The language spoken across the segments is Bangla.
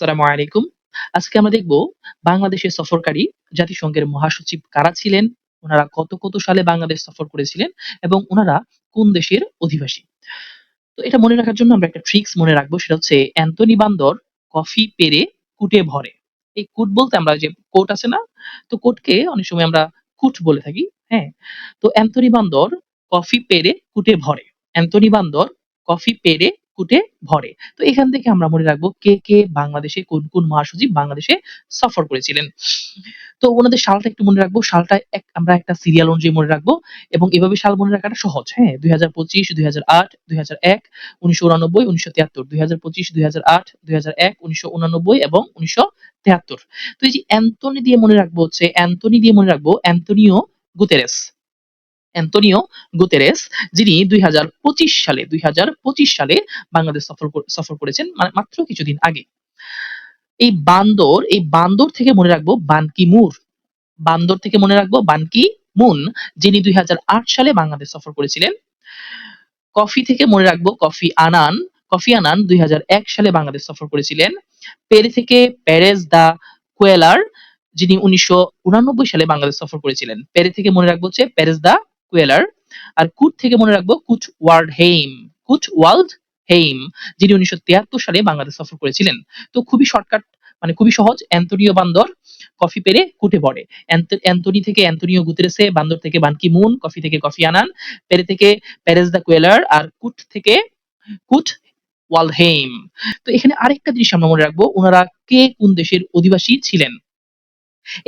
আসসালামু আলাইকুম। আজকে আমরা দেখব বাংলাদেশের সফরকারী জাতিসংঘের মহাসচিব কারা ছিলেন, উনারা কত সালে বাংলাদেশ সফর করেছিলেন এবং উনারা কোন দেশের অধিবাসী। তো এটা মনে রাখার জন্য আমরা একটা ট্রিক্স মনে রাখবো, সেটা হচ্ছে অ্যান্টনি বান্দর কফি পেরে কুটে ভরে। এই কুট বলতে আমরা যে কোট আছে না? তো কোটকে অনেক সময় আমরা কুট বলে থাকি। হ্যাঁ? তো অ্যান্টনি বান্দর কফি পেরে কুটে ভরে। অ্যান্টনি বান্দর কফি পেরে কুটে ভরে। তো এখান থেকে আমরা মনে রাখবো কে বাংলাদেশে কোন মহাসচিব বাংলাদেশে সফর করেছিলেন। তো ওনাদের সালটা একটু মনে রাখবো। সালটা আমরা একটা সিরিয়াল অনুযায়ী মনে রাখবো এবং এভাবে সাল মনে রাখাটা সহজ। হ্যাঁ? ২০২৫, ২০০৮, ২০০১, ১৯৮৯, ১৯৭৩, ২০২৫, ২০০৮, ২০০১, ১৯৮৯ এবং ১৯৭৩। তো এই যে অ্যান্টনি দিয়ে মনে রাখবো হচ্ছে অ্যান্টোনিও গুতেরেস। অ্যান্টোনিও গুতেরেস, যিনি ২০২৫ সালে বাংলাদেশ সফর করেছেন, মানে মাত্র কিছুদিন আগে। এই বান্দর থেকে মনে রাখবো বান কি মুর। বান্দর থেকে মনে রাখবো বান কি মুন, যিনি ২০০৮ সালে বাংলাদেশ সফর করেছিলেন। কফি থেকে মনে রাখবো কফি আনান ২০০১ সালে বাংলাদেশ সফর করেছিলেন। পেরে থেকে পেরেজ দা কুয়েলার, যিনি ১৯৮৯ সালে বাংলাদেশ সফর করেছিলেন। পেরে থেকে মনে রাখবো হচ্ছে পেরেজ দা কুয়েলার। আর কুট থেকে মনে রাখবো কুট ওয়াল্ড হেইম, যিনি ১৯৭৩ সালে বাংলাদেশ সফর করেছিলেন। তো খুবই শর্টকাট, মানে খুবই সহজ। অ্যান্টোনিও বান্দর কফি পেরে কুটে পড়ে। অ্যান্টনি থেকে অ্যান্টোনিও গুতেরেসে, বান্দর থেকে বান কি মুন, কফি থেকে কফি আনান, পেরে থেকে পেরেজ দা কুয়েলার, আর কুট থেকে কুট ওয়ালহেইম। তো এখানে আরেকটা জিনিস আমরা মনে রাখবো, ওনারা কে কোন দেশের অধিবাসী ছিলেন।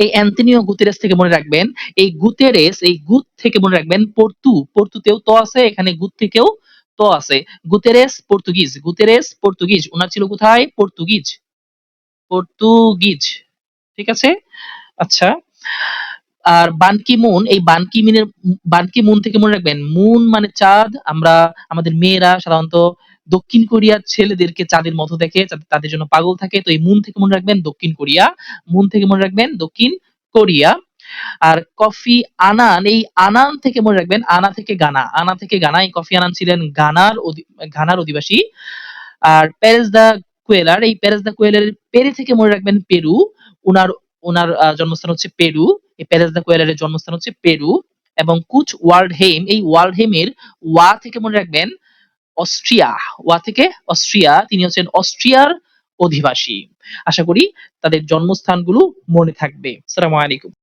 এই অ্যান্টনিও গুতেরেস থেকে মনে রাখবেন, এই গুত থেকে মনে রাখবেন পর্তুতেও ত আছে, এখানে গুত থেকেও ত আছে। গুতেরেস পর্তুগিজ, ওনার ছিল কোথায়? পর্তুগিজ। ঠিক আছে? আচ্ছা। আর বান কি মুন থেকে মনে রাখবেন, মুন মানে চাঁদ। আমরা আমাদের মেয়েরা সাধারণত দক্ষিণ কোরিয়ার ছেলেদেরকে চাঁদের মতো দেখে, তাদের জন্য পাগল থাকে। তো এই মুন থেকে মনে রাখবেন দক্ষিণ কোরিয়া। আর কফি আনান, এই আনান থেকে মনে রাখবেন আনা থেকে গানা। এই কফি আনান ছিলেন ঘানার অধিবাসী। আর পেরেজ দা কুয়েলার পেরে থেকে মনে রাখবেন পেরু। উনার উনার জন্মস্থান হচ্ছে পেরু। এই পেরেজ দা কুয়েলারের জন্মস্থান হচ্ছে পেরু। এবং কুচ ওয়ার্ল্ডহেইম, এই ওয়ার্ল্ডহেইমের ওয়া থেকে মনে রাখবেন অস্ট্রিয়া। ওয়া থেকে অস্ট্রিয়া, তিনি হচ্ছেন অস্ট্রিয়ার অধিবাসী। আশা করি তাদের জন্মস্থানগুলো মনে থাকবে। আসসালামু আলাইকুম।